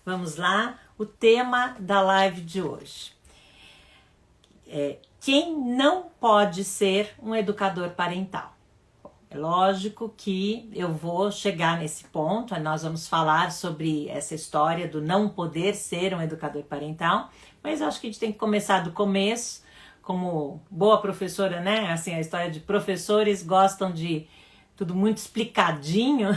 Vamos lá, o tema da live de hoje. Quem não pode ser um educador parental? É lógico que eu vou chegar nesse ponto, nós vamos falar sobre essa história do não poder ser um educador parental, mas eu acho que a gente tem que começar do começo, como boa professora, né? Assim, a história de professores gostam de tudo muito explicadinho,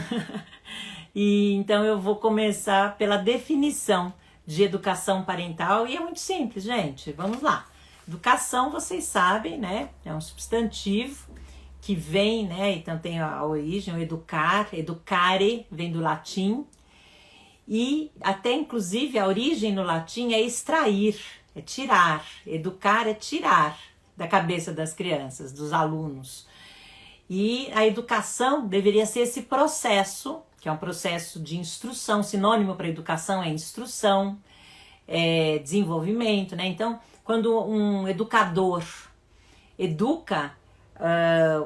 e então eu vou começar pela definição de educação parental, e é muito simples, gente, vamos lá. Educação, vocês sabem, né? É um substantivo que vem, né? Então tem a origem, o educar, educare, vem do latim. E até inclusive a origem no latim é extrair, é tirar. Educar é tirar da cabeça das crianças, dos alunos. E a educação deveria ser esse processo, que é um processo de instrução, sinônimo para educação é instrução, é desenvolvimento, né? Então, quando um educador educa,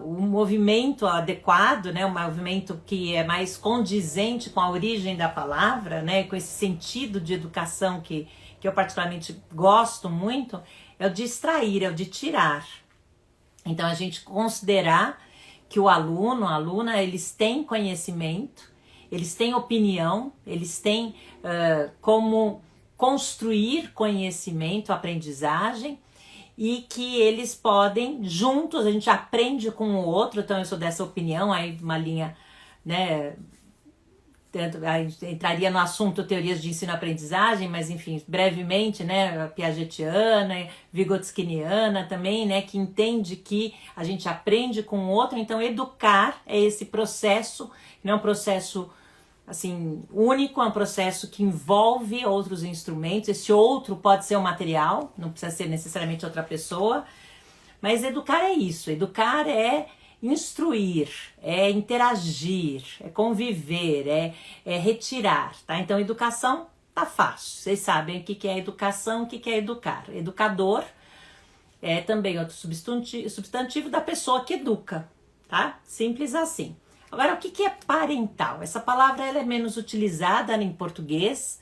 o movimento adequado, né, um movimento que é mais condizente com a origem da palavra, né, com esse sentido de educação que eu particularmente gosto muito, é o de extrair, é o de tirar. Então, a gente considerar que o aluno, a aluna, eles têm conhecimento, eles têm opinião, eles têm como construir conhecimento, aprendizagem, e que eles podem, juntos, a gente aprende com o outro. Então eu sou dessa opinião, aí uma linha, né, a gente entraria no assunto teorias de ensino-aprendizagem, mas enfim, brevemente, né, piagetiana, vygotskiniana também, né, que entende que a gente aprende com o outro. Então educar é esse processo, não é um processo assim, único, é um processo que envolve outros instrumentos. Esse outro pode ser um material, não precisa ser necessariamente outra pessoa, mas educar é isso, educar é instruir, é interagir, é conviver, é retirar, tá? Então, educação tá fácil, vocês sabem o que é educação, o que é educar. Educador é também outro substantivo da pessoa que educa, tá? Simples assim. Agora, o que é parental? Essa palavra ela é menos utilizada em português.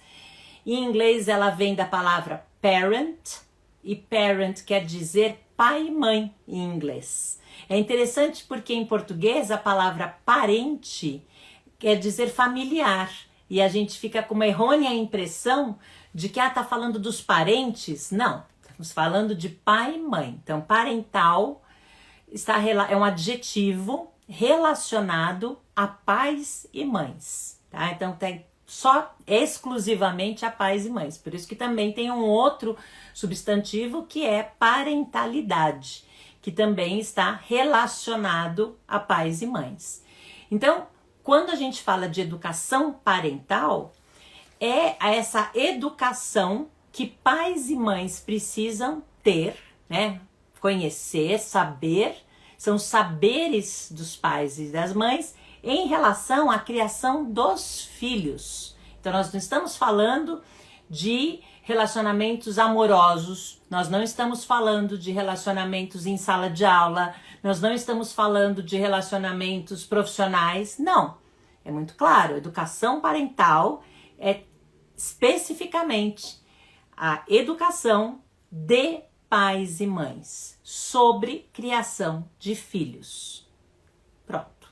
Em inglês, ela vem da palavra parent, e parent quer dizer pai e mãe em inglês. É interessante porque em português a palavra parente quer dizer familiar, e a gente fica com uma errônea impressão de que tá falando dos parentes. Não, estamos falando de pai e mãe. Então, parental é um adjetivo relacionado a pais e mães, tá? Então tem só exclusivamente a pais e mães. Por isso que também tem um outro substantivo que é parentalidade, que também está relacionado a pais e mães. Então, quando a gente fala de educação parental, é essa educação que pais e mães precisam ter, né? Conhecer, saber. São saberes dos pais e das mães em relação à criação dos filhos. Então nós não estamos falando de relacionamentos amorosos, nós não estamos falando de relacionamentos em sala de aula, nós não estamos falando de relacionamentos profissionais, não. É muito claro, educação parental é especificamente a educação de pais e mães sobre criação de filhos. Pronto.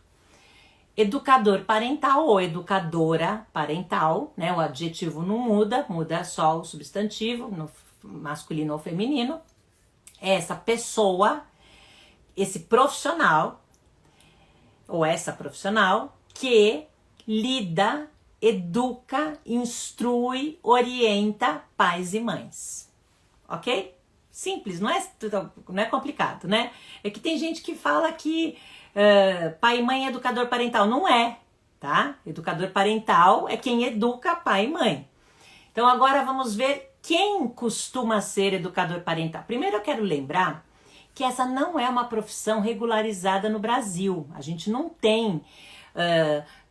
Educador parental ou educadora parental, né? O adjetivo não muda, muda só o substantivo, no masculino ou feminino. É essa pessoa, esse profissional, ou essa profissional, que lida, educa, instrui, orienta pais e mães. Ok? Simples, não é complicado, né? É que tem gente que fala que pai e mãe é educador parental. Não é, tá? Educador parental é quem educa pai e mãe. Então agora vamos ver quem costuma ser educador parental. Primeiro eu quero lembrar que essa não é uma profissão regularizada no Brasil. A gente não tem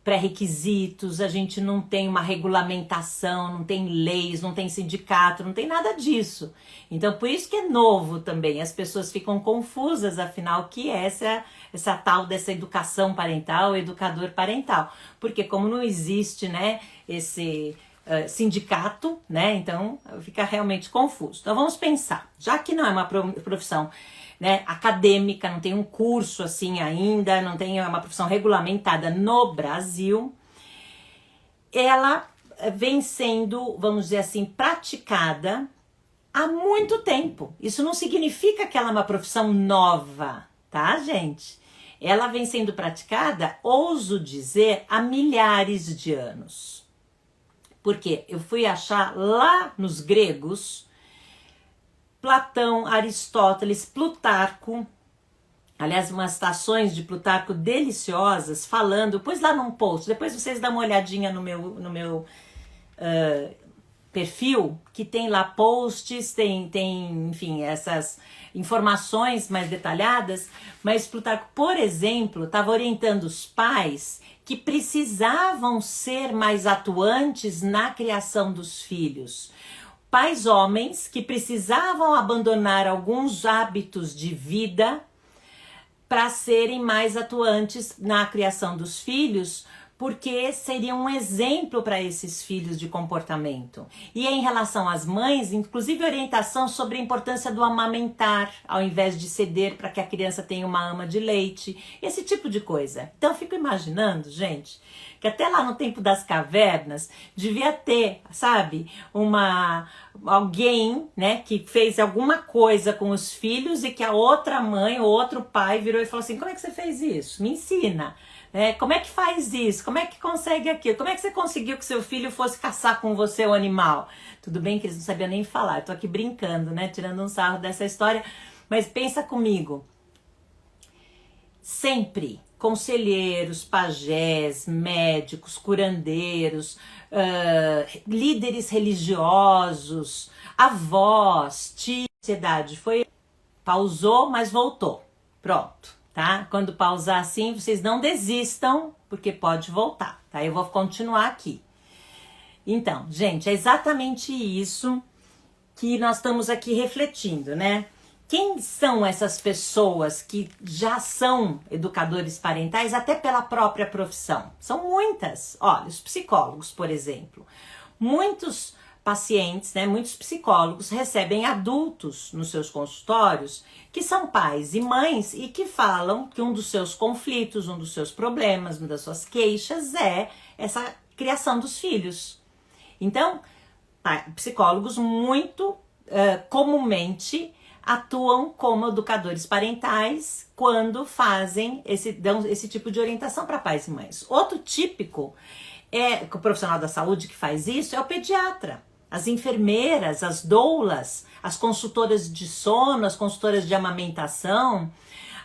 pré-requisitos, a gente não tem uma regulamentação, não tem leis, não tem sindicato, não tem nada disso. Então, por isso que é novo também. As pessoas ficam confusas, afinal, que é essa tal dessa educação parental, educador parental. Porque como não existe, né, sindicato, né? Então fica realmente confuso. Então vamos pensar, já que não é uma profissão, né, acadêmica, não tem um curso assim ainda, não tem uma profissão regulamentada no Brasil, ela vem sendo, vamos dizer assim, praticada há muito tempo. Isso não significa que ela é uma profissão nova, tá, gente? Ela vem sendo praticada, ouso dizer, há milhares de anos. Porque eu fui achar lá nos gregos, Platão, Aristóteles, Plutarco, aliás, umas citações de Plutarco deliciosas, falando, pus lá num post, depois vocês dão uma olhadinha no meu perfil, que tem lá posts, tem, enfim, essas informações mais detalhadas, mas Plutarco, por exemplo, estava orientando os pais que precisavam ser mais atuantes na criação dos filhos. Pais homens que precisavam abandonar alguns hábitos de vida para serem mais atuantes na criação dos filhos, porque seria um exemplo para esses filhos de comportamento. E em relação às mães, inclusive orientação sobre a importância do amamentar, ao invés de ceder para que a criança tenha uma ama de leite, esse tipo de coisa. Então eu fico imaginando, gente, que até lá no tempo das cavernas devia ter, sabe, alguém, né, que fez alguma coisa com os filhos e que a outra mãe ou outro pai virou e falou assim: como é que você fez isso? Me ensina. Como é que faz isso? Como é que consegue aquilo? Como é que você conseguiu que seu filho fosse caçar com você o animal? Tudo bem que eles não sabiam nem falar, eu tô aqui brincando, né, tirando um sarro dessa história, mas pensa comigo. Sempre conselheiros, pajés, médicos, curandeiros, líderes religiosos, avós, tia, sociedade, pausou, mas voltou. Pronto. Tá? Quando pausar assim, vocês não desistam, porque pode voltar, tá? Eu vou continuar aqui. Então, gente, é exatamente isso que nós estamos aqui refletindo, né? Quem são essas pessoas que já são educadores parentais, até pela própria profissão? São muitas. Olha, os psicólogos, por exemplo. Muitos pacientes, né, muitos psicólogos recebem adultos nos seus consultórios que são pais e mães e que falam que um dos seus conflitos, um dos seus problemas, uma das suas queixas é essa criação dos filhos. Então, psicólogos muito comumente atuam como educadores parentais quando dão esse tipo de orientação para pais e mães. Outro típico o profissional da saúde que faz isso é o pediatra. As enfermeiras, as doulas, as consultoras de sono, as consultoras de amamentação,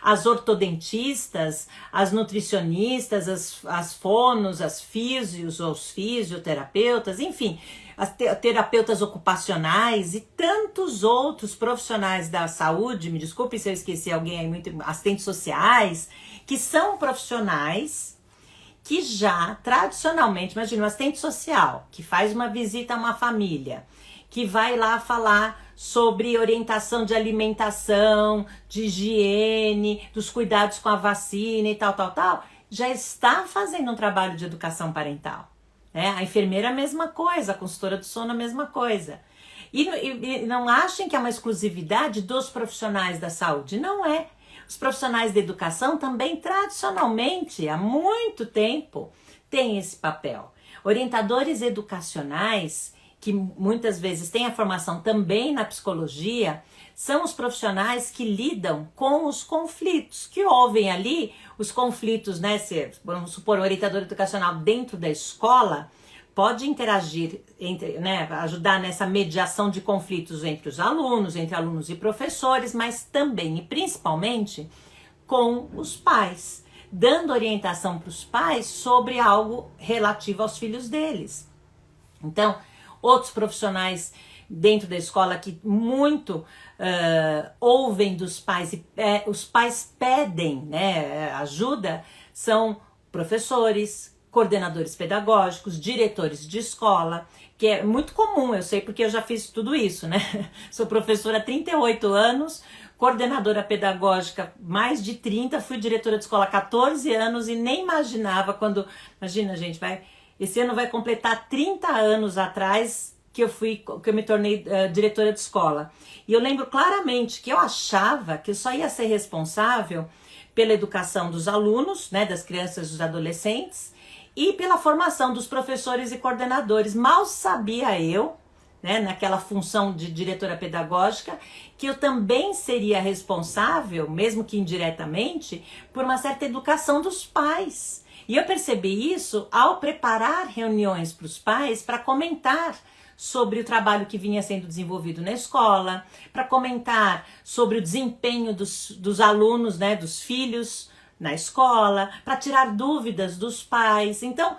as ortodontistas, as nutricionistas, as fonos, as físios, os fisioterapeutas, enfim, as terapeutas ocupacionais e tantos outros profissionais da saúde, me desculpe se eu esqueci alguém aí, muito assistentes sociais, que são profissionais que já, tradicionalmente, imagina um assistente social que faz uma visita a uma família, que vai lá falar sobre orientação de alimentação, de higiene, dos cuidados com a vacina e tal, já está fazendo um trabalho de educação parental. A enfermeira a mesma coisa, a consultora do sono a mesma coisa. E não achem que é uma exclusividade dos profissionais da saúde, não é. Os profissionais da educação também, tradicionalmente, há muito tempo, têm esse papel. Orientadores educacionais, que muitas vezes têm a formação também na psicologia, são os profissionais que lidam com os conflitos, que ouvem ali os conflitos, né? Vamos supor, o orientador educacional dentro da escola pode interagir, ajudar nessa mediação de conflitos entre alunos e professores, mas também e principalmente com os pais, dando orientação para os pais sobre algo relativo aos filhos deles. Então, outros profissionais dentro da escola que muito ouvem dos pais e os pais pedem, né, ajuda, são professores, coordenadores pedagógicos, diretores de escola, que é muito comum, eu sei porque eu já fiz tudo isso, né? Sou professora há 38 anos, coordenadora pedagógica mais de 30, fui diretora de escola há 14 anos e nem imaginava imagina gente, Esse ano vai completar 30 anos atrás que eu me tornei diretora de escola. E eu lembro claramente que eu achava que eu só ia ser responsável pela educação dos alunos, né, das crianças e dos adolescentes, e pela formação dos professores e coordenadores. Mal sabia eu, né, naquela função de diretora pedagógica, que eu também seria responsável, mesmo que indiretamente, por uma certa educação dos pais. E eu percebi isso ao preparar reuniões para os pais para comentar sobre o trabalho que vinha sendo desenvolvido na escola, para comentar sobre o desempenho dos alunos, né, dos filhos na escola, para tirar dúvidas dos pais. Então,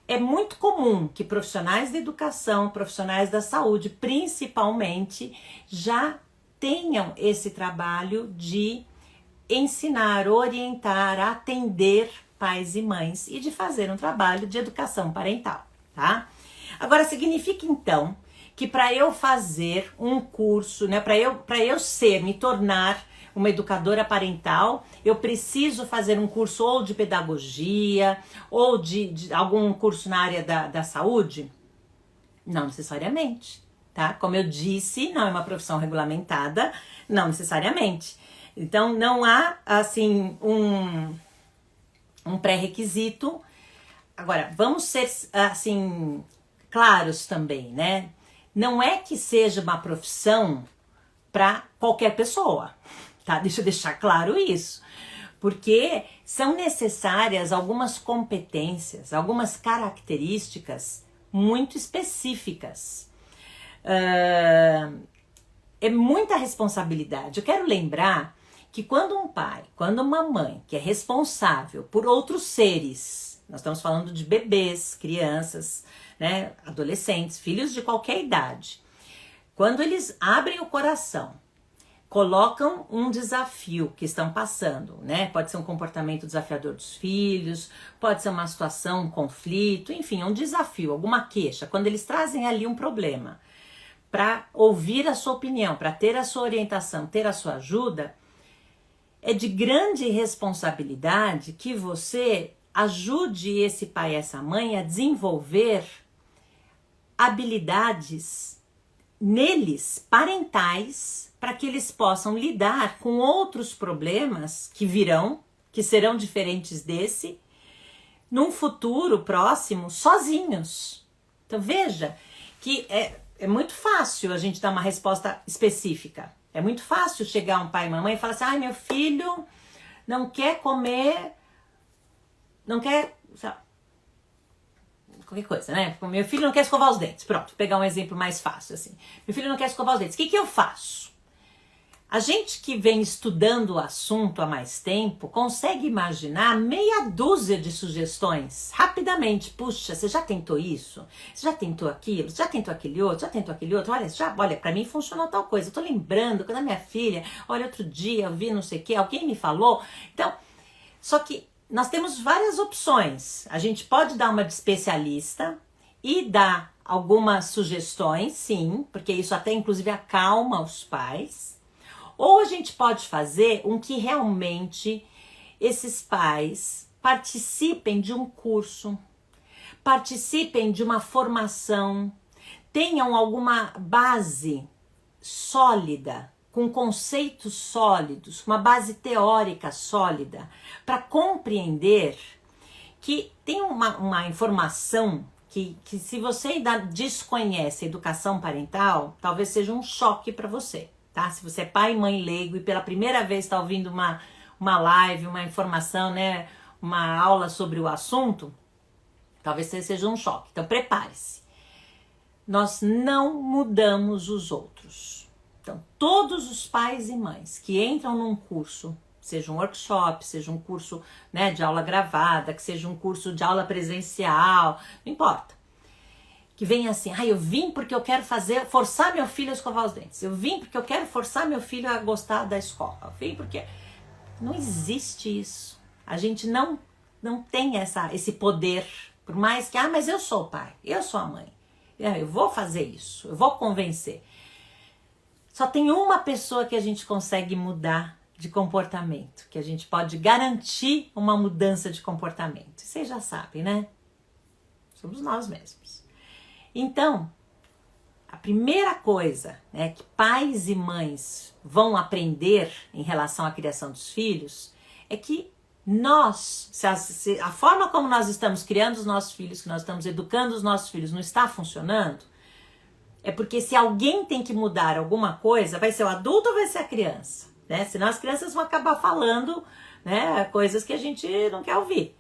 é muito comum que profissionais da educação, profissionais da saúde, principalmente, já tenham esse trabalho de ensinar, orientar, atender pais e mães e de fazer um trabalho de educação parental, tá? Agora, significa então que para eu fazer um curso, né, para eu me tornar uma educadora parental, eu preciso fazer um curso ou de pedagogia ou de algum curso na área da saúde? Não necessariamente, tá? Como eu disse, não é uma profissão regulamentada, não necessariamente. Então, não há, assim, um pré-requisito. Agora, vamos ser, assim, claros também, né? Não é que seja uma profissão para qualquer pessoa, tá? Deixa eu deixar claro isso. Porque são necessárias algumas competências, algumas características muito específicas. É muita responsabilidade. Eu quero lembrar que quando um pai, quando uma mãe que é responsável por outros seres, nós estamos falando de bebês, crianças, né, adolescentes, filhos de qualquer idade, quando eles abrem o coração, colocam um desafio que estão passando, né? Pode ser um comportamento desafiador dos filhos, pode ser uma situação, um conflito, enfim, um desafio, alguma queixa. Quando eles trazem ali um problema para ouvir a sua opinião, para ter a sua orientação, ter a sua ajuda, é de grande responsabilidade que você ajude esse pai e essa mãe a desenvolver habilidades neles, parentais, para que eles possam lidar com outros problemas que virão, que serão diferentes desse, num futuro próximo, sozinhos. Então veja que é muito fácil a gente dar uma resposta específica. É muito fácil chegar um pai e uma mãe e falar assim, ai, meu filho não quer comer, não quer, sabe, qualquer coisa, né? Meu filho não quer escovar os dentes. Pronto, vou pegar um exemplo mais fácil assim. Meu filho não quer escovar os dentes. O que eu faço? A gente que vem estudando o assunto há mais tempo consegue imaginar meia dúzia de sugestões rapidamente. Puxa, você já tentou isso? Você já tentou aquilo? Você já tentou aquele outro? Já tentou aquele outro? Olha, pra mim funcionou tal coisa. Eu tô lembrando quando a minha filha, olha, outro dia eu vi não sei o que, alguém me falou. Então, só que nós temos várias opções. A gente pode dar uma de especialista e dar algumas sugestões, sim, porque isso até inclusive acalma os pais. Ou a gente pode fazer um que realmente esses pais participem de um curso, participem de uma formação, tenham alguma base sólida, com conceitos sólidos, uma base teórica sólida, para compreender que tem uma informação que se você ainda desconhece a educação parental, talvez seja um choque para você. Tá? Se você é pai e mãe leigo e pela primeira vez está ouvindo uma live, uma informação, né, uma aula sobre o assunto, talvez seja um choque. Então prepare-se. Nós não mudamos os outros. Então todos os pais e mães que entram num curso, seja um workshop, seja um curso, né, de aula gravada, que seja um curso de aula presencial, não importa. Que vem assim, eu vim porque eu quero forçar meu filho a escovar os dentes. Eu vim porque eu quero forçar meu filho a gostar da escola. Eu vim porque... Não existe isso. A gente não tem esse poder. Por mais que, mas eu sou o pai, eu sou a mãe. Eu vou fazer isso, eu vou convencer. Só tem uma pessoa que a gente consegue mudar de comportamento. Que a gente pode garantir uma mudança de comportamento. Vocês já sabem, né? somos nós mesmos. Então, a primeira coisa, né, que pais e mães vão aprender em relação à criação dos filhos é que nós, se a forma como nós estamos criando os nossos filhos, que nós estamos educando os nossos filhos não está funcionando, é porque se alguém tem que mudar alguma coisa, vai ser o adulto ou vai ser a criança, né? Senão as crianças vão acabar falando, né, coisas que a gente não quer ouvir.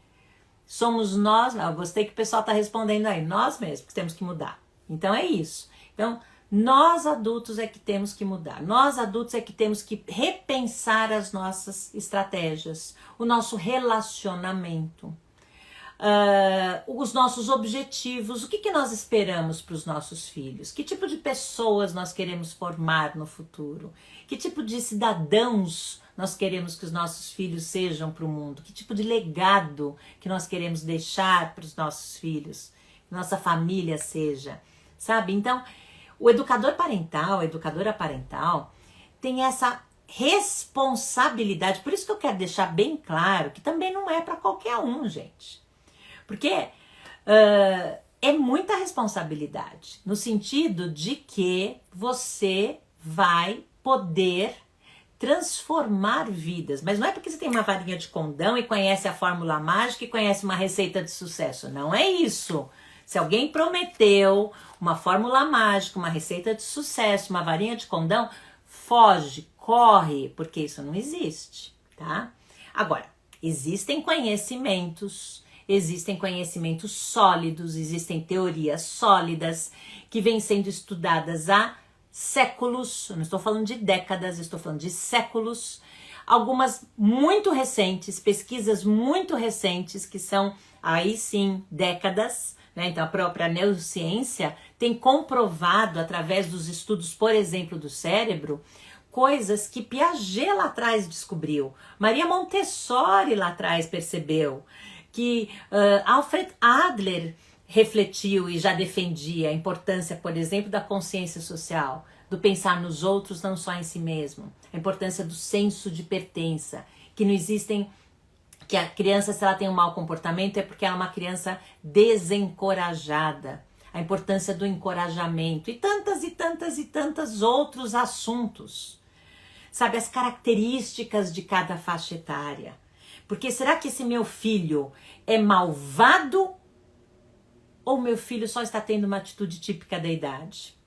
Somos nós, eu gostei que o pessoal está respondendo aí, nós mesmos que temos que mudar. Então é isso. Então, nós adultos é que temos que mudar. Nós adultos é que temos que repensar as nossas estratégias, o nosso relacionamento, os nossos objetivos, o que nós esperamos para os nossos filhos, que tipo de pessoas nós queremos formar no futuro, que tipo de cidadãos nós queremos que os nossos filhos sejam para o mundo, que tipo de legado que nós queremos deixar para os nossos filhos, que nossa família seja, sabe? Então, o educador parental, a educadora parental, tem essa responsabilidade, por isso que eu quero deixar bem claro que também não é para qualquer um, gente. Porque é muita responsabilidade, no sentido de que você vai poder transformar vidas. Mas não é porque você tem uma varinha de condão e conhece a fórmula mágica e conhece uma receita de sucesso. Não é isso. Se alguém prometeu uma fórmula mágica, uma receita de sucesso, uma varinha de condão, foge, corre, porque isso não existe, tá? Agora, existem conhecimentos sólidos, existem teorias sólidas que vêm sendo estudadas há séculos, eu não estou falando de décadas, estou falando de séculos, algumas muito recentes, pesquisas muito recentes, que são aí sim décadas, né? Então a própria neurociência tem comprovado através dos estudos, por exemplo, do cérebro, coisas que Piaget lá atrás descobriu, Maria Montessori lá atrás percebeu, que Alfred Adler refletiu e já defendia a importância, por exemplo, da consciência social, do pensar nos outros, não só em si mesmo, a importância do senso de pertença, que não existem, que a criança, se ela tem um mau comportamento, é porque ela é uma criança desencorajada, a importância do encorajamento e tantos outros assuntos, sabe, as características de cada faixa etária. Porque será que esse meu filho é malvado ou meu filho só está tendo uma atitude típica da idade?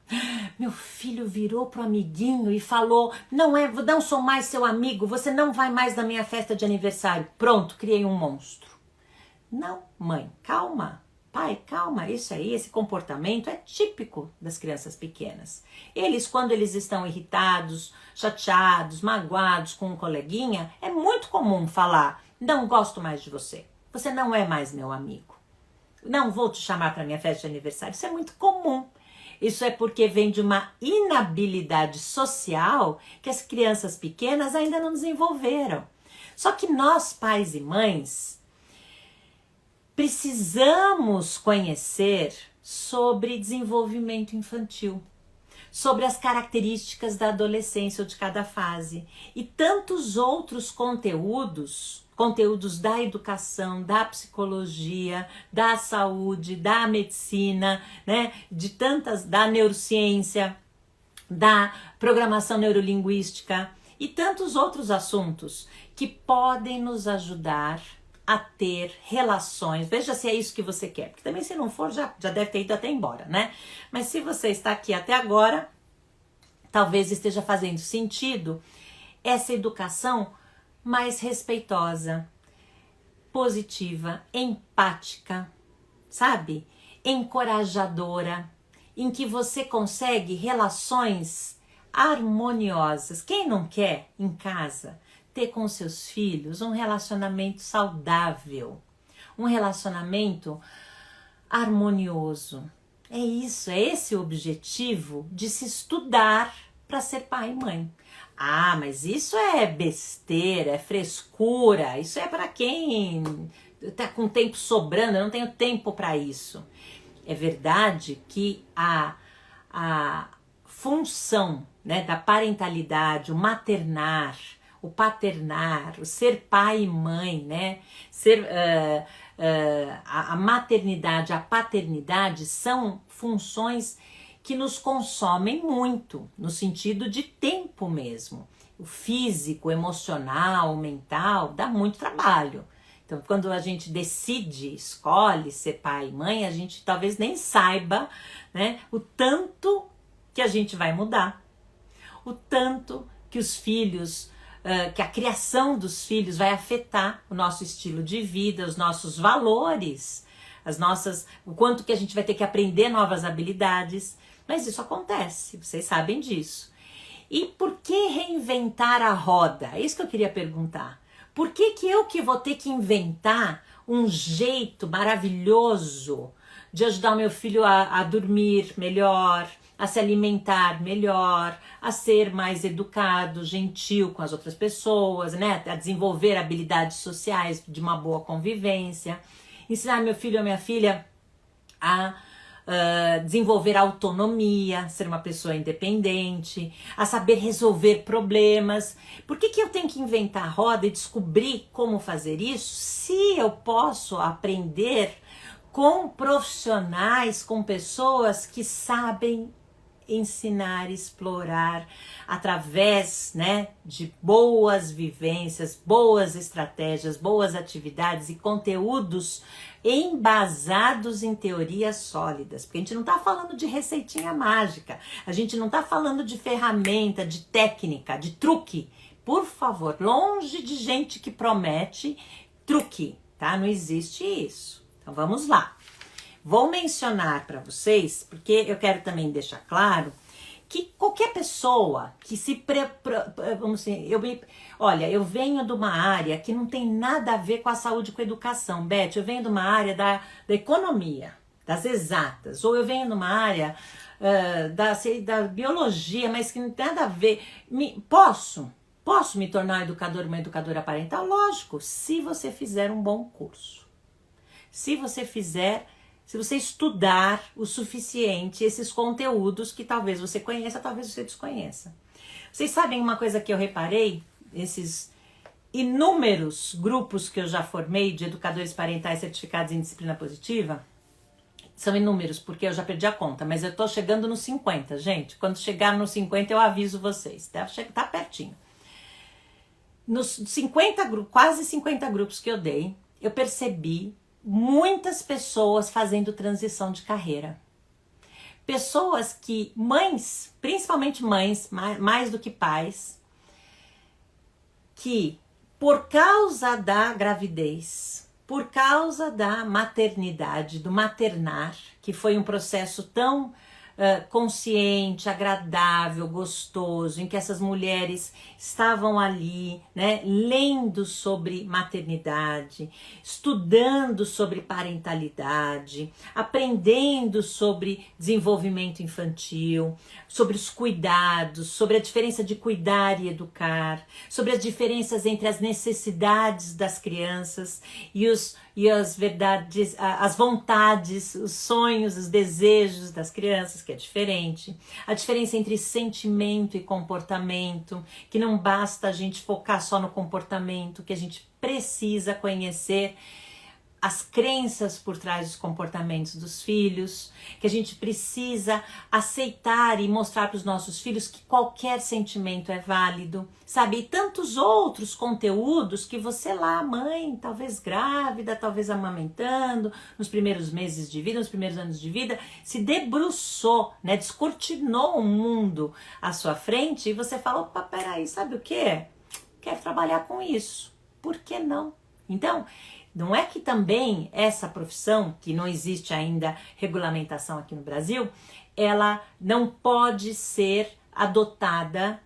Meu filho virou pro amiguinho e falou, não sou mais seu amigo, você não vai mais na minha festa de aniversário. Pronto, criei um monstro. Não, mãe, calma. Pai, calma, isso aí, esse comportamento é típico das crianças pequenas. Eles, quando eles estão irritados, chateados, magoados com um coleguinha, é muito comum falar, não gosto mais de você, você não é mais meu amigo, não vou te chamar para minha festa de aniversário. Isso é muito comum. Isso é porque vem de uma inabilidade social que as crianças pequenas ainda não desenvolveram. Só que nós, pais e mães, precisamos conhecer sobre desenvolvimento infantil, sobre as características da adolescência ou de cada fase e tantos outros conteúdos da educação, da psicologia, da saúde, da medicina, né, da neurociência, da programação neurolinguística e tantos outros assuntos que podem nos ajudar a ter relações. Veja se é isso que você quer, porque também se não for já deve ter ido até embora, né? Mas se você está aqui até agora, talvez esteja fazendo sentido essa educação mais respeitosa, positiva, empática, sabe? Encorajadora, em que você consegue relações harmoniosas. Quem não quer em casa ter com seus filhos um relacionamento saudável, um relacionamento harmonioso? É isso, é esse o objetivo de se estudar para ser pai e mãe. Ah, mas isso é besteira, é frescura, isso é para quem tá com tempo sobrando, eu não tenho tempo para isso. É verdade que a função, né, da parentalidade, o maternar, o paternar, o ser pai e mãe, né, ser a maternidade, a paternidade são funções que nos consomem muito, no sentido de tempo mesmo. O físico, o emocional, o mental, dá muito trabalho. Então, quando a gente decide, escolhe ser pai e mãe, a gente talvez nem saiba, né, o tanto que a gente vai mudar, o tanto que os filhos, que a criação dos filhos vai afetar o nosso estilo de vida, os nossos valores, o quanto que a gente vai ter que aprender novas habilidades. Mas isso acontece, vocês sabem disso. E por que reinventar a roda? É isso que eu queria perguntar. Por que eu que vou ter que inventar um jeito maravilhoso de ajudar o meu filho a dormir melhor, a se alimentar melhor, a ser mais educado, gentil com as outras pessoas, né? A desenvolver habilidades sociais de uma boa convivência, ensinar meu filho ou minha filha a desenvolver autonomia, ser uma pessoa independente, a saber resolver problemas. Por que eu tenho que inventar a roda e descobrir como fazer isso se eu posso aprender com profissionais, com pessoas que sabem ensinar, explorar através, né, de boas vivências, boas estratégias, boas atividades e conteúdos embasados em teorias sólidas, porque a gente não está falando de receitinha mágica, a gente não está falando de ferramenta, de técnica, de truque. Por favor, longe de gente que promete truque, tá? Não existe isso. Então vamos lá. Vou mencionar para vocês, porque eu quero também deixar claro que qualquer pessoa que vamos assim, olha, eu venho de uma área que não tem nada a ver com a saúde e com a educação, Beth, eu venho de uma área da economia, das exatas, ou eu venho de uma área da biologia, mas que não tem nada a ver. Posso me tornar um educador, uma educadora parental? Lógico, se você fizer um bom curso. Se você estudar o suficiente esses conteúdos que talvez você conheça, talvez você desconheça. Vocês sabem uma coisa que eu reparei? Esses inúmeros grupos que eu já formei de educadores parentais certificados em disciplina positiva, são inúmeros porque eu já perdi a conta, mas eu tô chegando nos 50, gente. Quando chegar nos 50 eu aviso vocês, tá pertinho. Nos 50 grupos, quase 50 grupos que eu dei, eu percebi muitas pessoas fazendo transição de carreira. Pessoas que, mães, principalmente mães, mais do que pais, que por causa da gravidez, por causa da maternidade, do maternar, que foi um processo tão consciente, agradável, gostoso, em que essas mulheres estavam ali, né, lendo sobre maternidade, estudando sobre parentalidade, aprendendo sobre desenvolvimento infantil, sobre os cuidados, sobre a diferença de cuidar e educar, sobre as diferenças entre as necessidades das crianças e as verdades, as vontades, os sonhos, os desejos das crianças, que é diferente. A diferença entre sentimento e comportamento, que não basta a gente focar só no comportamento, que a gente precisa conhecer as crenças por trás dos comportamentos dos filhos, que a gente precisa aceitar e mostrar para os nossos filhos que qualquer sentimento é válido, sabe? E tantos outros conteúdos que você lá, mãe, talvez grávida, talvez amamentando, nos primeiros meses de vida, nos primeiros anos de vida, se debruçou, né? Descortinou o mundo à sua frente e você fala, opa, peraí, sabe o quê? Quero trabalhar com isso. Por que não? Então, não é que também essa profissão, que não existe ainda regulamentação aqui no Brasil, ela não pode ser adotada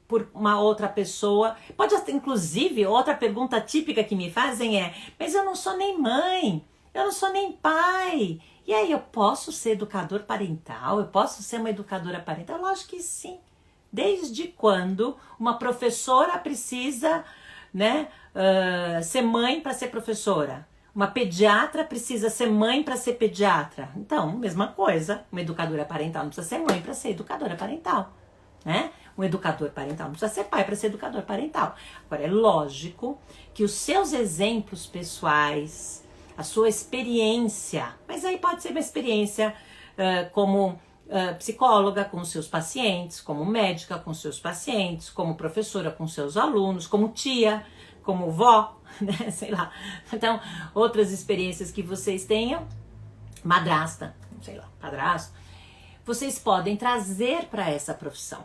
por uma outra pessoa. Pode, inclusive, outra pergunta típica que me fazem é, mas eu não sou nem mãe, eu não sou nem pai. E aí, eu posso ser educador parental? Eu posso ser uma educadora parental? Lógico que sim. Desde quando uma professora precisa, né, ser mãe para ser professora? Uma pediatra precisa ser mãe para ser pediatra? Então, mesma coisa, uma educadora parental não precisa ser mãe para ser educadora parental, né? Um educador parental não precisa ser pai para ser educador parental. Agora, é lógico que os seus exemplos pessoais, a sua experiência, mas aí pode ser uma experiência como psicóloga com seus pacientes, como médica com seus pacientes, como professora com seus alunos, como tia, como vó, né? Sei lá. Então, outras experiências que vocês tenham, madrasta, sei lá, padrasto, vocês podem trazer para essa profissão.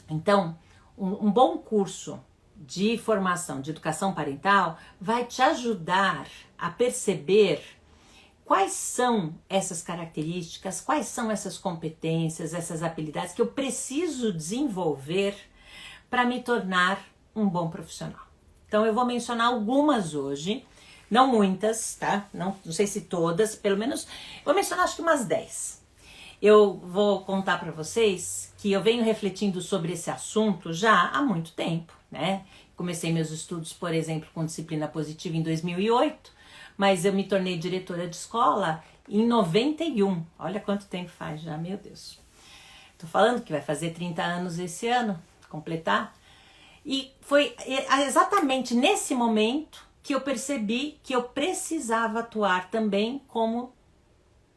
Então, um bom curso de formação de educação parental vai te ajudar a perceber quais são essas características, quais são essas competências, essas habilidades que eu preciso desenvolver para me tornar um bom profissional. Então eu vou mencionar algumas hoje, não muitas, tá? Não sei se todas, pelo menos vou mencionar acho que umas 10. Eu vou contar para vocês que eu venho refletindo sobre esse assunto já há muito tempo, né? Comecei meus estudos, por exemplo, com disciplina positiva em 2008, mas eu me tornei diretora de escola em 91. Olha quanto tempo faz já, meu Deus. Tô falando que vai fazer 30 anos esse ano, completar. E foi exatamente nesse momento que eu percebi que eu precisava atuar também como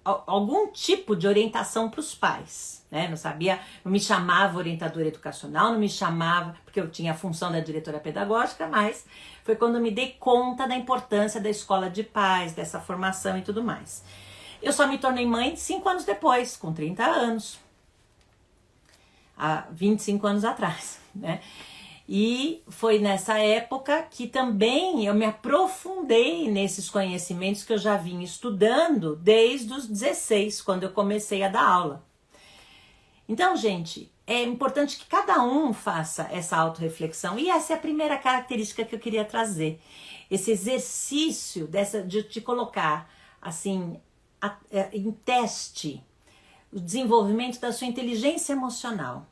algum tipo de orientação para os pais, né? Não sabia, não me chamava orientadora educacional, não me chamava, porque eu tinha a função da diretora pedagógica, mas foi quando eu me dei conta da importância da escola de pais, dessa formação e tudo mais. Eu só me tornei mãe 5 anos depois, com 30 anos, há 25 anos atrás, né? E foi nessa época que também eu me aprofundei nesses conhecimentos que eu já vinha estudando desde os 16, quando eu comecei a dar aula. Então, gente, é importante que cada um faça essa autorreflexão. E essa é a primeira característica que eu queria trazer. Esse exercício de te colocar, assim, em teste o desenvolvimento da sua inteligência emocional,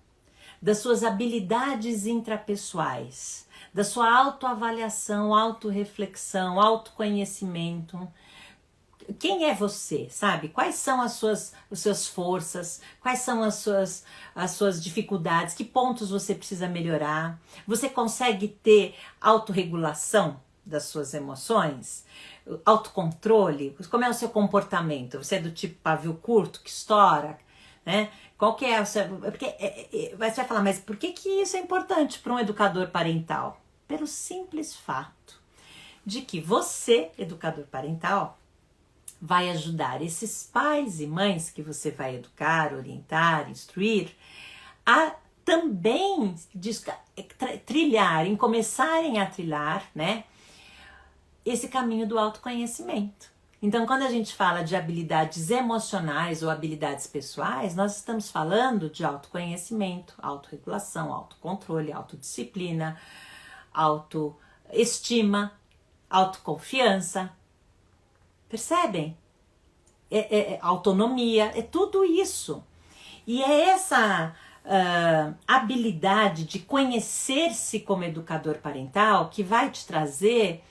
das suas habilidades intrapessoais, da sua autoavaliação, autorreflexão, autoconhecimento. Quem é você, sabe? Quais são as suas forças? Quais são as suas dificuldades? Que pontos você precisa melhorar? Você consegue ter autorregulação das suas emoções? Autocontrole? Como é o seu comportamento? Você é do tipo pavio curto, que estoura, né? Qual que é o seu... Porque você vai falar, mas por que isso é importante para um educador parental? Pelo simples fato de que você, educador parental, vai ajudar esses pais e mães que você vai educar, orientar, instruir, a também começarem a trilhar, né, esse caminho do autoconhecimento. Então, quando a gente fala de habilidades emocionais ou habilidades pessoais, nós estamos falando de autoconhecimento, autorregulação, autocontrole, autodisciplina, autoestima, autoconfiança. Percebem? Autonomia, é tudo isso. E é essa habilidade de conhecer-se como educador parental que vai te trazer...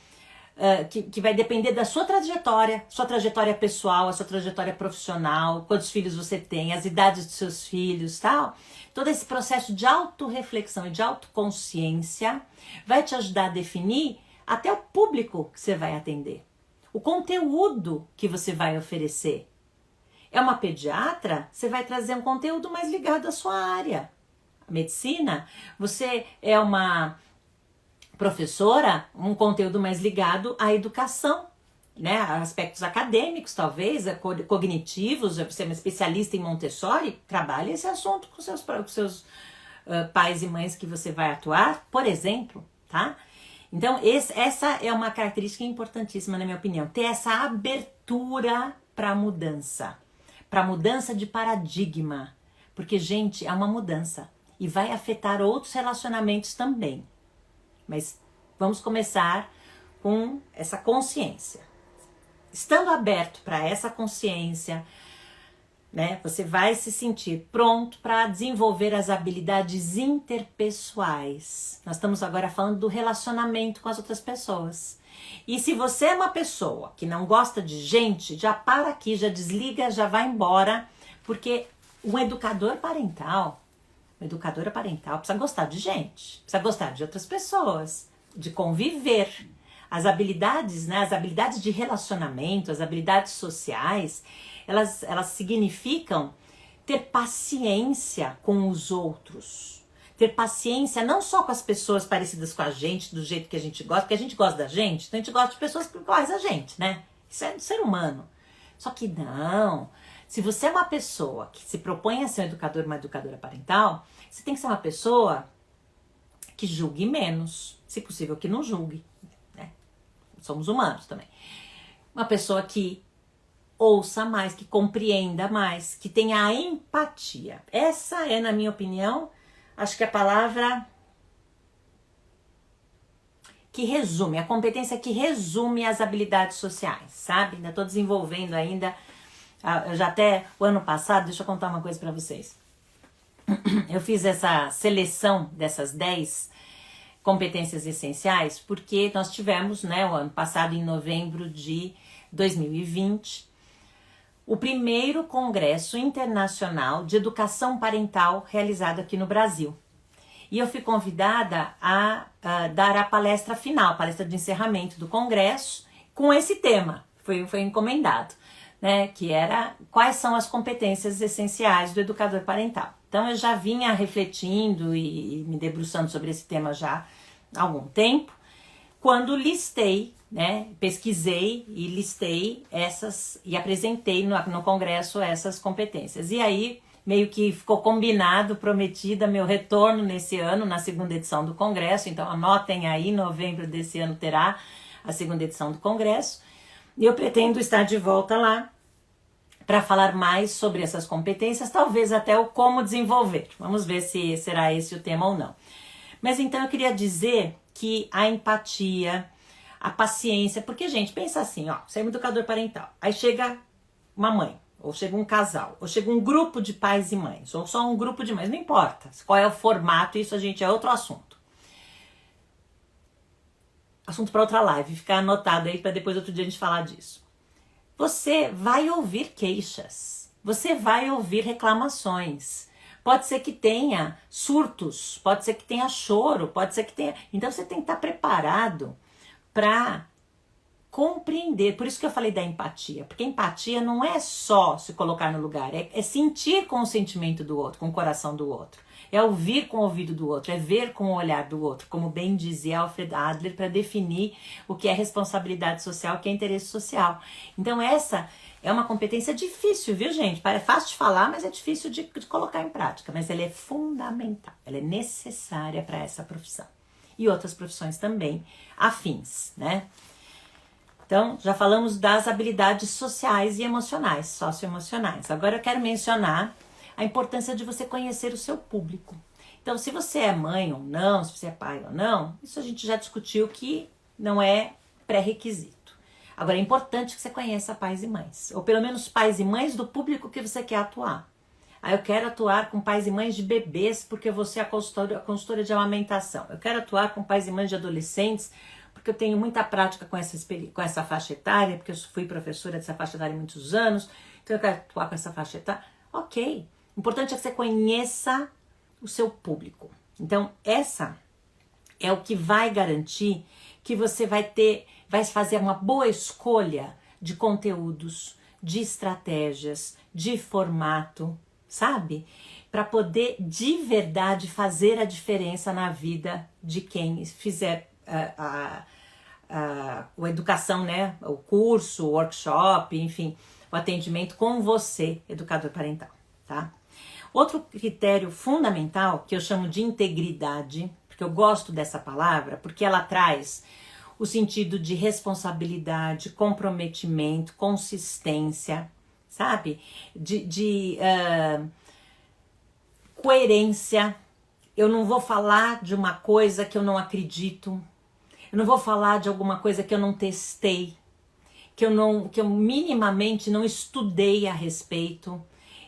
que vai depender da sua trajetória pessoal, a sua trajetória profissional, quantos filhos você tem, as idades dos seus filhos, tal. Todo esse processo de autorreflexão e de autoconsciência vai te ajudar a definir até o público que você vai atender, o conteúdo que você vai oferecer. É uma pediatra, você vai trazer um conteúdo mais ligado à sua área. A medicina, você é uma professora, um conteúdo mais ligado à educação, né? A aspectos acadêmicos, talvez, cognitivos. Você é uma especialista em Montessori, trabalhe esse assunto com seus pais e mães que você vai atuar, por exemplo, tá? Então, essa é uma característica importantíssima, na minha opinião, ter essa abertura para mudança de paradigma, porque, gente, é uma mudança e vai afetar outros relacionamentos também. Mas vamos começar com essa consciência. Estando aberto para essa consciência, né, você vai se sentir pronto para desenvolver as habilidades interpessoais. Nós estamos agora falando do relacionamento com as outras pessoas. E se você é uma pessoa que não gosta de gente, já para aqui, já desliga, já vai embora, porque um educador parental... Uma educadora parental precisa gostar de gente, precisa gostar de outras pessoas, de conviver. As habilidades, né, as habilidades de relacionamento, as habilidades sociais, elas significam ter paciência com os outros. Ter paciência não só com as pessoas parecidas com a gente, do jeito que a gente gosta, porque a gente gosta da gente, então a gente gosta de pessoas que iguais a gente, né? Isso é do ser humano. Só que não. Se você é uma pessoa que se propõe a ser um educador, uma educadora parental, você tem que ser uma pessoa que julgue menos, se possível que não julgue, né? Somos humanos também. Uma pessoa que ouça mais, que compreenda mais, que tenha a empatia. Essa é, na minha opinião, acho que a palavra que resume, a competência que resume as habilidades sociais, sabe? Ainda estou desenvolvendo ainda, já até o ano passado, deixa eu contar uma coisa para vocês. Eu fiz essa seleção dessas 10 competências essenciais porque nós tivemos, né, o ano passado, em novembro de 2020, o primeiro Congresso Internacional de Educação Parental realizado aqui no Brasil. E eu fui convidada a dar a palestra final, a palestra de encerramento do congresso, com esse tema, foi encomendado, né, que era quais são as competências essenciais do educador parental. Então eu já vinha refletindo e me debruçando sobre esse tema já há algum tempo, quando listei, né, pesquisei e listei essas e apresentei no congresso essas competências. E aí meio que ficou combinado, prometida meu retorno nesse ano, na segunda edição do congresso. Então anotem aí, novembro desse ano terá a segunda edição do congresso. E eu pretendo estar de volta lá para falar mais sobre essas competências, talvez até o como desenvolver. Vamos ver se será esse o tema ou não. Mas então eu queria dizer que a empatia, a paciência, porque, gente, pensa assim, ó, você é um educador parental, aí chega uma mãe, ou chega um casal, ou chega um grupo de pais e mães, ou só um grupo de mães, não importa qual é o formato, isso a gente é outro assunto. Assunto para outra live, ficar anotado aí para depois outro dia a gente falar disso. Você vai ouvir queixas, você vai ouvir reclamações, pode ser que tenha surtos, pode ser que tenha choro, pode ser que tenha... Então você tem que estar preparado para compreender. Por isso que eu falei da empatia, porque empatia não é só se colocar no lugar, é sentir com o sentimento do outro, com o coração do outro, é ouvir com o ouvido do outro, é ver com o olhar do outro, como bem dizia Alfred Adler, para definir o que é responsabilidade social, o que é interesse social. Então essa é uma competência difícil, viu, gente? É fácil de falar, mas é difícil de colocar em prática, mas ela é fundamental, ela é necessária para essa profissão. E outras profissões também afins, né? Então, já falamos das habilidades sociais e emocionais, socioemocionais. Agora eu quero mencionar a importância de você conhecer o seu público. Então, se você é mãe ou não, se você é pai ou não, isso a gente já discutiu que não é pré-requisito. Agora, é importante que você conheça pais e mães, ou pelo menos pais e mães do público que você quer atuar. Aí eu quero atuar com pais e mães de bebês, porque eu vou ser a consultora de amamentação. Eu quero atuar com pais e mães de adolescentes, porque eu tenho muita prática com essa faixa etária, porque eu fui professora dessa faixa etária há muitos anos, então eu quero atuar com essa faixa etária. Ok, o importante é que você conheça o seu público. Então, essa é o que vai garantir que você vai fazer uma boa escolha de conteúdos, de estratégias, de formato, sabe? Para poder de verdade fazer a diferença na vida de quem fizer a educação, né? O curso, o workshop, enfim, o atendimento com você, educador parental, tá? Outro critério fundamental que eu chamo de integridade, porque eu gosto dessa palavra, porque ela traz o sentido de responsabilidade, comprometimento, consistência, sabe? De coerência. Eu não vou falar de uma coisa que eu não acredito, eu não vou falar de alguma coisa que eu não testei, que eu minimamente não estudei a respeito.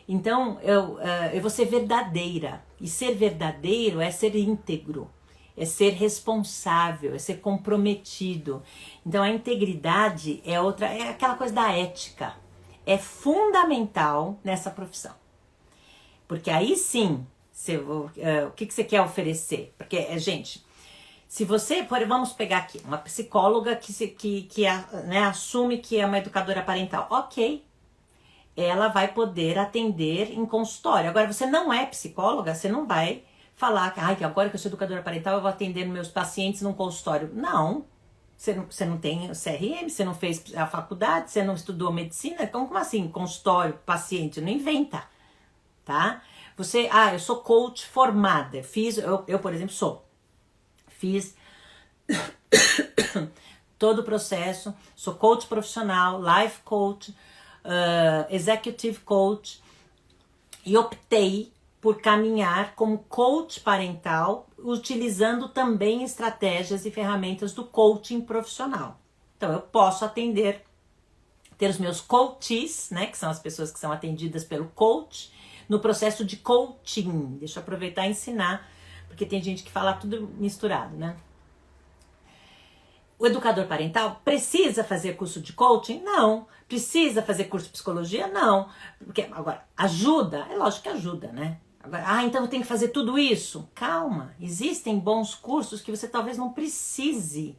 Então, eu vou ser verdadeira. E ser verdadeiro é ser íntegro, é ser responsável, é ser comprometido. Então, a integridade é aquela coisa da ética. É fundamental nessa profissão. Porque aí sim, o que você quer oferecer? Porque, gente, Se você, vamos pegar aqui, uma psicóloga né, assume que é uma educadora parental, ok, ela vai poder atender em consultório. Agora, você não é psicóloga, você não vai falar que agora que eu sou educadora parental eu vou atender meus pacientes num consultório. Não, você não tem CRM, você não fez a faculdade, você não estudou medicina, então como assim, consultório, paciente? Não inventa, tá? Você, eu sou coach formada, eu por exemplo, fiz todo o processo, sou coach profissional, life coach, executive coach, e optei por caminhar como coach parental, utilizando também estratégias e ferramentas do coaching profissional. Então eu posso ter os meus coaches, né, que são as pessoas que são atendidas pelo coach, no processo de coaching. Deixa eu aproveitar e ensinar, porque tem gente que fala tudo misturado, né? O educador parental precisa fazer curso de coaching? Não. Precisa fazer curso de psicologia? Não. Porque, agora, ajuda? É lógico que ajuda, né? Agora, então eu tenho que fazer tudo isso? Calma, existem bons cursos que você talvez não precise,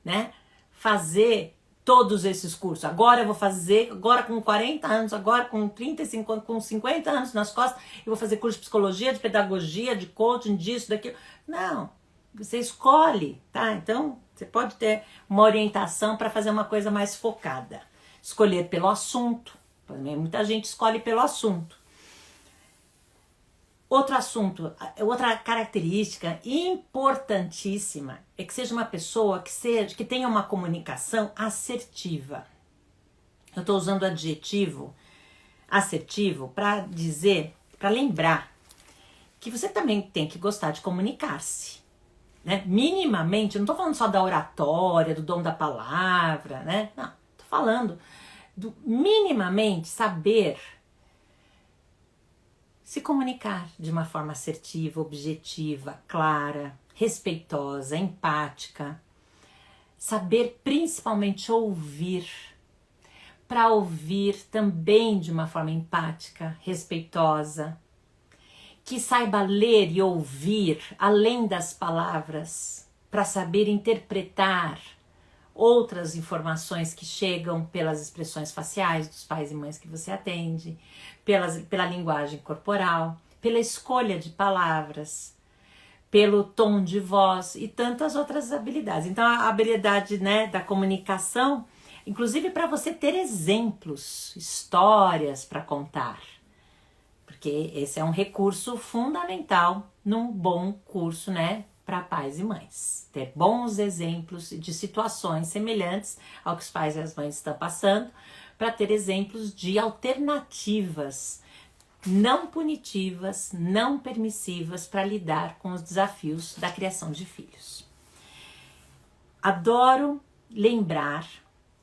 né, fazer todos esses cursos. Agora eu vou fazer, agora com 40 anos, agora com 35, com 50 anos nas costas, eu vou fazer curso de psicologia, de pedagogia, de coaching, disso, daquilo. Não, você escolhe, tá? Então, você pode ter uma orientação para fazer uma coisa mais focada. Escolher pelo assunto. Muita gente escolhe pelo assunto. Outro assunto, outra característica importantíssima é que seja uma pessoa que tenha uma comunicação assertiva. Eu estou usando o adjetivo assertivo para dizer, para lembrar que você também tem que gostar de comunicar-se, né? Minimamente, eu não estou falando só da oratória, do dom da palavra, né? Não, estou falando do minimamente saber se comunicar de uma forma assertiva, objetiva, clara, respeitosa, empática. Saber principalmente ouvir, para ouvir também de uma forma empática, respeitosa. Que saiba ler e ouvir além das palavras, para saber interpretar outras informações que chegam pelas expressões faciais dos pais e mães que você atende, pela linguagem corporal, pela escolha de palavras, pelo tom de voz e tantas outras habilidades. Então a habilidade, né, da comunicação, inclusive para você ter exemplos, histórias para contar, porque esse é um recurso fundamental num bom curso, né, para pais e mães. Ter bons exemplos de situações semelhantes ao que os pais e as mães estão passando, para ter exemplos de alternativas não punitivas, não permissivas para lidar com os desafios da criação de filhos. Adoro lembrar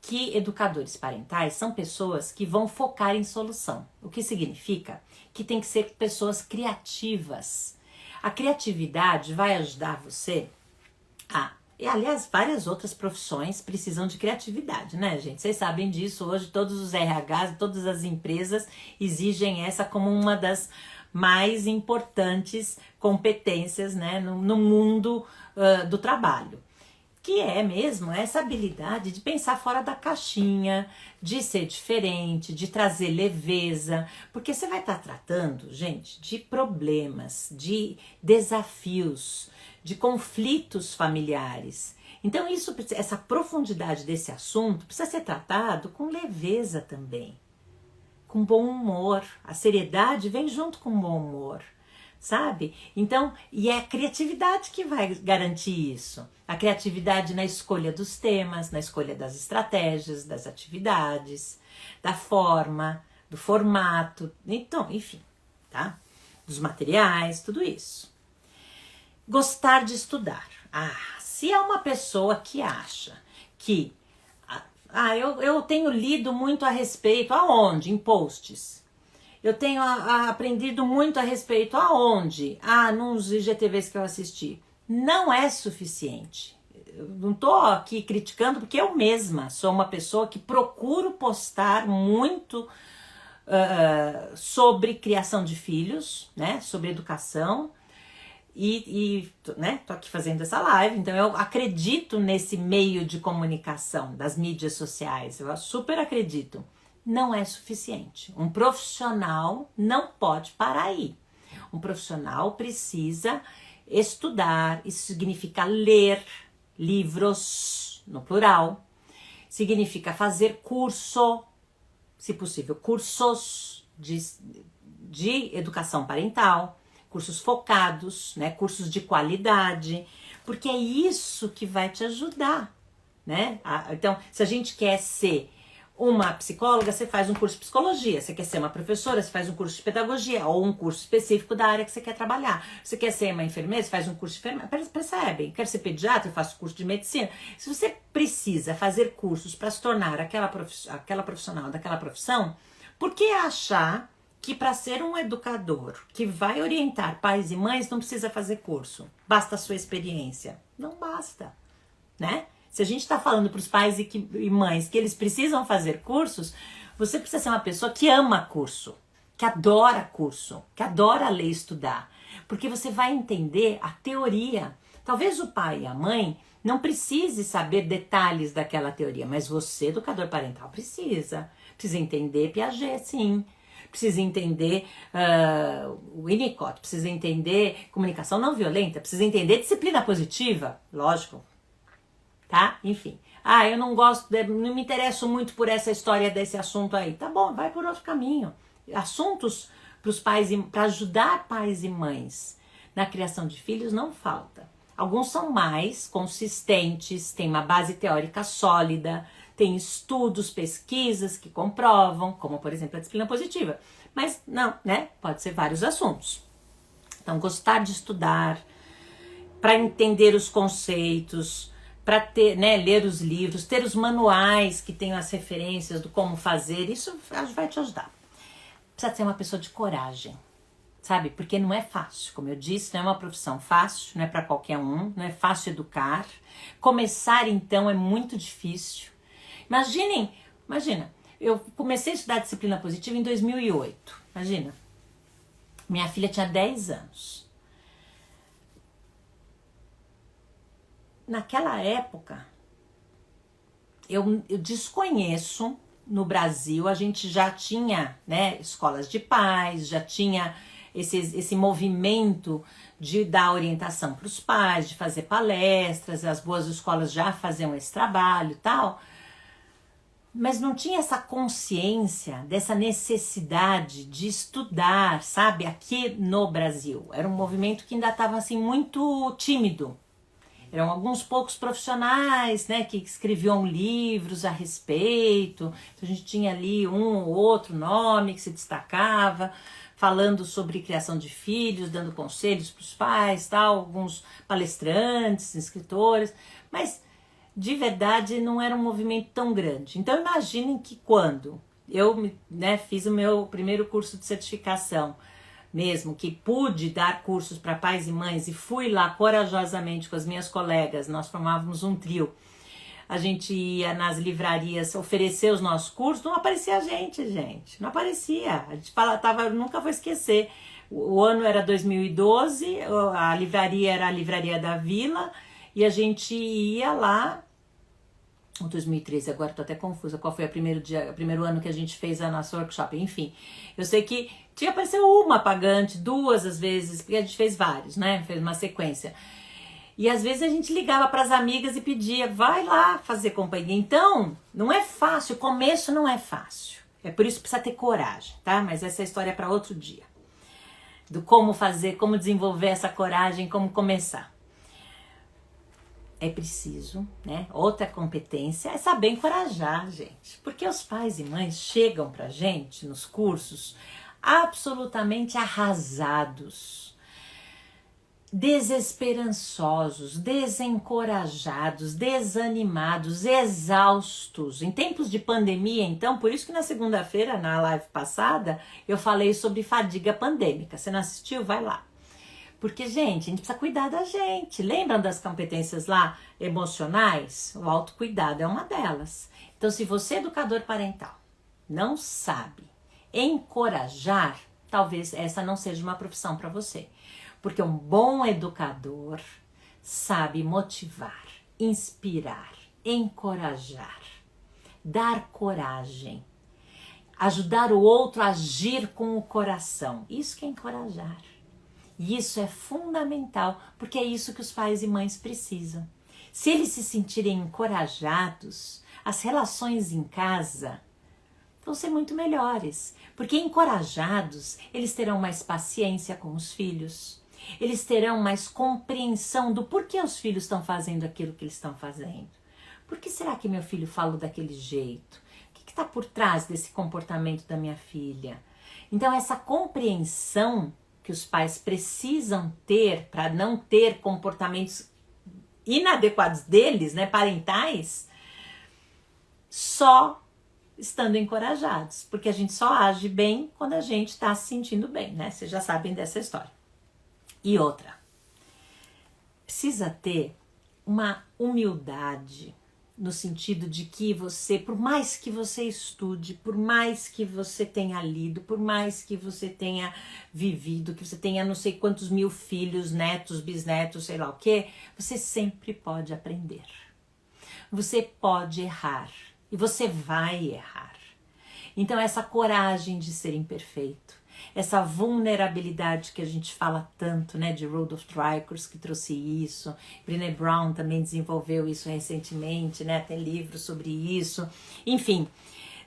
que educadores parentais são pessoas que vão focar em solução, o que significa que tem que ser pessoas criativas. A criatividade vai ajudar você e aliás, várias outras profissões precisam de criatividade, né, gente? Vocês sabem disso, hoje todos os RHs, todas as empresas exigem essa como uma das mais importantes competências, né, no mundo do trabalho. Que é mesmo essa habilidade de pensar fora da caixinha, de ser diferente, de trazer leveza, porque você vai estar tratando, gente, de problemas, de desafios, de conflitos familiares. Então essa profundidade desse assunto precisa ser tratado com leveza também, com bom humor. A seriedade vem junto com bom humor, sabe? Então, e é a criatividade que vai garantir isso. A criatividade na escolha dos temas, na escolha das estratégias, das atividades, da forma, do formato, então, enfim, tá? Dos materiais, tudo isso. Gostar de estudar. Se é uma pessoa que acha que eu tenho lido muito a respeito, aonde? Em posts. Eu tenho aprendido muito a respeito, aonde? Nos IGTVs que eu assisti. Não é suficiente. Eu não estou aqui criticando, porque eu mesma sou uma pessoa que procuro postar muito sobre criação de filhos, né? Sobre educação. né, tô aqui fazendo essa live, então eu acredito nesse meio de comunicação das mídias sociais, eu super acredito. Não é suficiente. Um profissional não pode parar aí. Um profissional precisa estudar, isso significa ler livros, no plural, significa fazer curso, se possível, cursos de educação parental, cursos focados, né, cursos de qualidade, porque é isso que vai te ajudar, né? Então, se a gente quer ser uma psicóloga, você faz um curso de psicologia. Você quer ser uma professora, você faz um curso de pedagogia ou um curso específico da área que você quer trabalhar. Você quer ser uma enfermeira, você faz um curso de enfermeira. Percebem? Quer ser pediatra, eu faço curso de medicina. Se você precisa fazer cursos para se tornar aquela profissional daquela profissão, por que achar que para ser um educador que vai orientar pais e mães não precisa fazer curso? Basta a sua experiência? Não basta, né? Se a gente está falando para os pais e mães que eles precisam fazer cursos, você precisa ser uma pessoa que ama curso, que adora ler e estudar, porque você vai entender a teoria. Talvez o pai e a mãe não precise saber detalhes daquela teoria, mas você, educador parental, precisa entender Piaget, sim. Precisa entender o Winnicott, precisa entender comunicação não violenta, precisa entender disciplina positiva, lógico. Tá? Enfim. Eu não gosto, não me interesso muito por essa história desse assunto aí. Tá bom, vai por outro caminho. Assuntos para os pais, para ajudar pais e mães na criação de filhos não falta. Alguns são mais consistentes, tem uma base teórica sólida, tem estudos, pesquisas que comprovam, como por exemplo a disciplina positiva. Mas não, né? Pode ser vários assuntos. Então, gostar de estudar, para entender os conceitos, para ter, né, ler os livros, ter os manuais que tenham as referências do como fazer, isso vai te ajudar. Precisa ser uma pessoa de coragem, sabe? Porque não é fácil, como eu disse, não é uma profissão fácil, não é para qualquer um, não é fácil educar. Começar, então, é muito difícil. Imagina, eu comecei a estudar disciplina positiva em 2008, imagina. Minha filha tinha 10 anos. Naquela época, eu desconheço, no Brasil, a gente já tinha, né, escolas de pais, já tinha esse movimento de dar orientação para os pais, de fazer palestras, as boas escolas já faziam esse trabalho e tal, mas não tinha essa consciência dessa necessidade de estudar, sabe, aqui no Brasil. Era um movimento que ainda estava assim muito tímido. Eram alguns poucos profissionais, né, que escreviam livros a respeito. Então, a gente tinha ali um ou outro nome que se destacava, falando sobre criação de filhos, dando conselhos para os pais, tal, alguns palestrantes, escritores, mas de verdade não era um movimento tão grande. Então imaginem que quando eu, né, fiz o meu primeiro curso de certificação, mesmo que pude dar cursos para pais e mães e fui lá corajosamente com as minhas colegas, nós formávamos um trio, a gente ia nas livrarias oferecer os nossos cursos, não aparecia a gente, não aparecia, a gente nunca vou esquecer, o ano era 2012, a livraria era a Livraria da Vila e a gente ia lá, 2013, agora tô até confusa qual foi o primeiro ano que a gente fez a nossa workshop, enfim, eu sei que tinha aparecido uma pagante, duas às vezes, porque a gente fez vários, né, fez uma sequência, e às vezes a gente ligava para as amigas e pedia, vai lá fazer companhia. Então, não é fácil, o começo não é fácil, é por isso que precisa ter coragem, tá, mas essa história é para outro dia, do como fazer, como desenvolver essa coragem, como começar. É preciso, né? Outra competência é saber encorajar, gente. Porque os pais e mães chegam pra gente nos cursos absolutamente arrasados, desesperançosos, desencorajados, desanimados, exaustos. Em tempos de pandemia, então, por isso que na segunda-feira, na live passada, eu falei sobre fadiga pandêmica. Você não assistiu? Vai lá. Porque, gente, a gente precisa cuidar da gente. Lembram das competências lá emocionais? O autocuidado é uma delas. Então, se você, educador parental, não sabe encorajar, talvez essa não seja uma profissão para você. Porque um bom educador sabe motivar, inspirar, encorajar, dar coragem, ajudar o outro a agir com o coração. Isso que é encorajar. E isso é fundamental, porque é isso que os pais e mães precisam. Se eles se sentirem encorajados, as relações em casa vão ser muito melhores, porque encorajados, eles terão mais paciência com os filhos, eles terão mais compreensão do porquê os filhos estão fazendo aquilo que eles estão fazendo. Por que será que meu filho falou daquele jeito? O que está por trás desse comportamento da minha filha? Então, essa compreensão que os pais precisam ter para não ter comportamentos inadequados deles, né, parentais, só estando encorajados, porque a gente só age bem quando a gente está se sentindo bem, né? Vocês já sabem dessa história. E outra, precisa ter uma humildade no sentido de que você, por mais que você estude, por mais que você tenha lido, por mais que você tenha vivido, que você tenha não sei quantos mil filhos, netos, bisnetos, sei lá o que, você sempre pode aprender. Você pode errar e você vai errar. Então essa coragem de ser imperfeito, essa vulnerabilidade que a gente fala tanto, né, de Rudolf Dreikurs, que trouxe isso, Brené Brown também desenvolveu isso recentemente, né, tem livros sobre isso, enfim,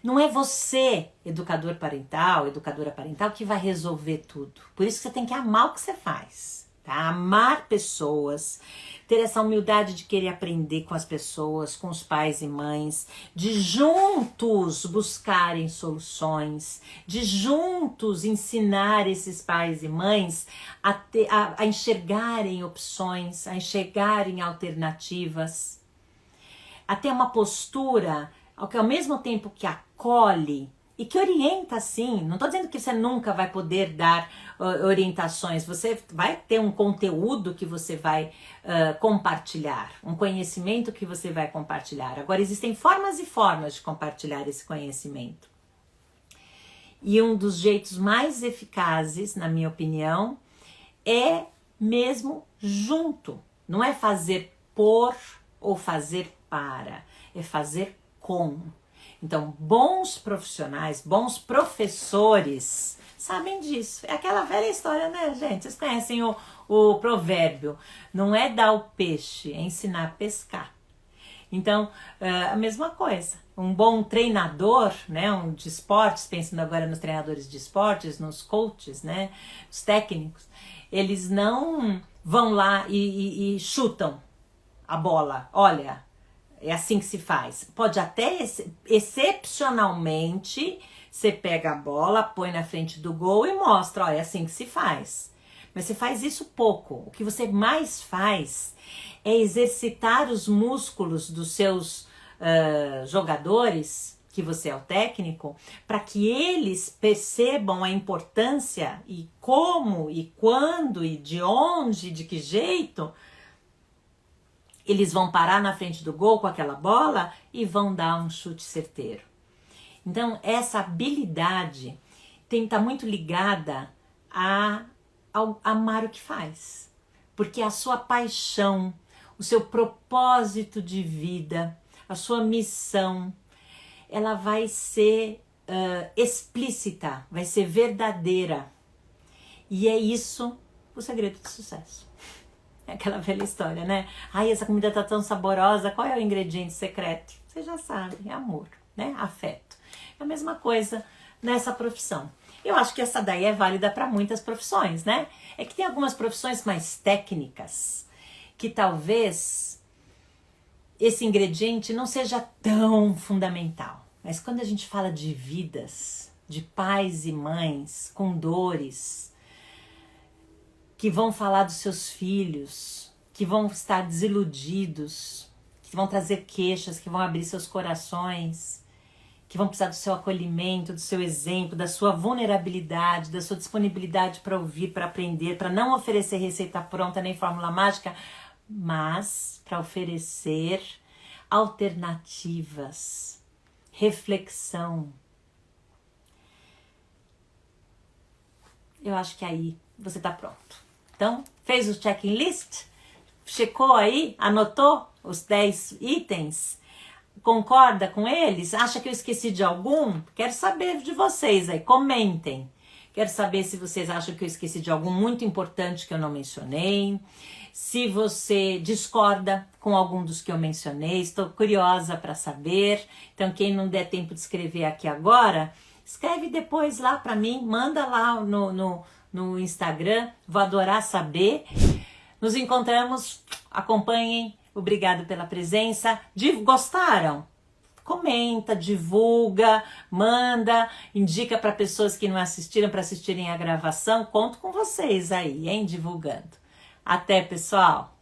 não é você, educador parental, educadora parental, que vai resolver tudo, por isso que você tem que amar o que você faz, tá? Amar pessoas, ter essa humildade de querer aprender com as pessoas, com os pais e mães, de juntos buscarem soluções, de juntos ensinar esses pais e mães a enxergarem opções, a enxergarem alternativas, a ter uma postura que ao mesmo tempo que acolhe e que orienta, sim. Não estou dizendo que você nunca vai poder dar orientações, você vai ter um conteúdo que você vai compartilhar, um conhecimento que você vai compartilhar. Agora, existem formas e formas de compartilhar esse conhecimento. E um dos jeitos mais eficazes, na minha opinião, é mesmo junto. Não é fazer por ou fazer para, é fazer com. Então, bons profissionais, bons professores sabem disso. É aquela velha história, né, gente? Vocês conhecem o provérbio. Não é dar o peixe, é ensinar a pescar. Então, a mesma coisa. Um bom treinador, né, de esportes, pensando agora nos treinadores de esportes, nos coaches, né, os técnicos, eles não vão lá e chutam a bola. Olha, é assim que se faz. Pode até, excepcionalmente, você pega a bola, põe na frente do gol e mostra, ó, é assim que se faz. Mas você faz isso pouco. O que você mais faz é exercitar os músculos dos seus jogadores, que você é o técnico, para que eles percebam a importância e como, e quando, e de onde, de que jeito eles vão parar na frente do gol com aquela bola e vão dar um chute certeiro. Então, essa habilidade está muito ligada ao amar o que faz. Porque a sua paixão, o seu propósito de vida, a sua missão, ela vai ser explícita, vai ser verdadeira. E é isso o segredo do sucesso. É aquela velha história, né? Ai, essa comida tá tão saborosa, qual é o ingrediente secreto? Você já sabe, é amor, né? Afeto. É a mesma coisa nessa profissão. Eu acho que essa daí é válida para muitas profissões, né? É que tem algumas profissões mais técnicas que talvez esse ingrediente não seja tão fundamental. Mas quando a gente fala de vidas, de pais e mães com dores, que vão falar dos seus filhos, que vão estar desiludidos, que vão trazer queixas, que vão abrir seus corações, que vão precisar do seu acolhimento, do seu exemplo, da sua vulnerabilidade, da sua disponibilidade para ouvir, para aprender, para não oferecer receita pronta nem fórmula mágica, mas para oferecer alternativas, reflexão. Eu acho que aí você está pronto. Então, fez o checklist? Checou aí? Anotou os 10 itens? Concorda com eles? Acha que eu esqueci de algum? Quero saber de vocês aí, comentem. Quero saber se vocês acham que eu esqueci de algum muito importante que eu não mencionei. Se você discorda com algum dos que eu mencionei, estou curiosa para saber. Então, quem não der tempo de escrever aqui agora, escreve depois lá para mim, manda lá no Instagram, vou adorar saber. Nos encontramos, acompanhem, obrigado pela presença. Gostaram? Comenta, divulga, manda, indica para pessoas que não assistiram para assistirem a gravação. Conto com vocês aí, hein, divulgando. Até, pessoal!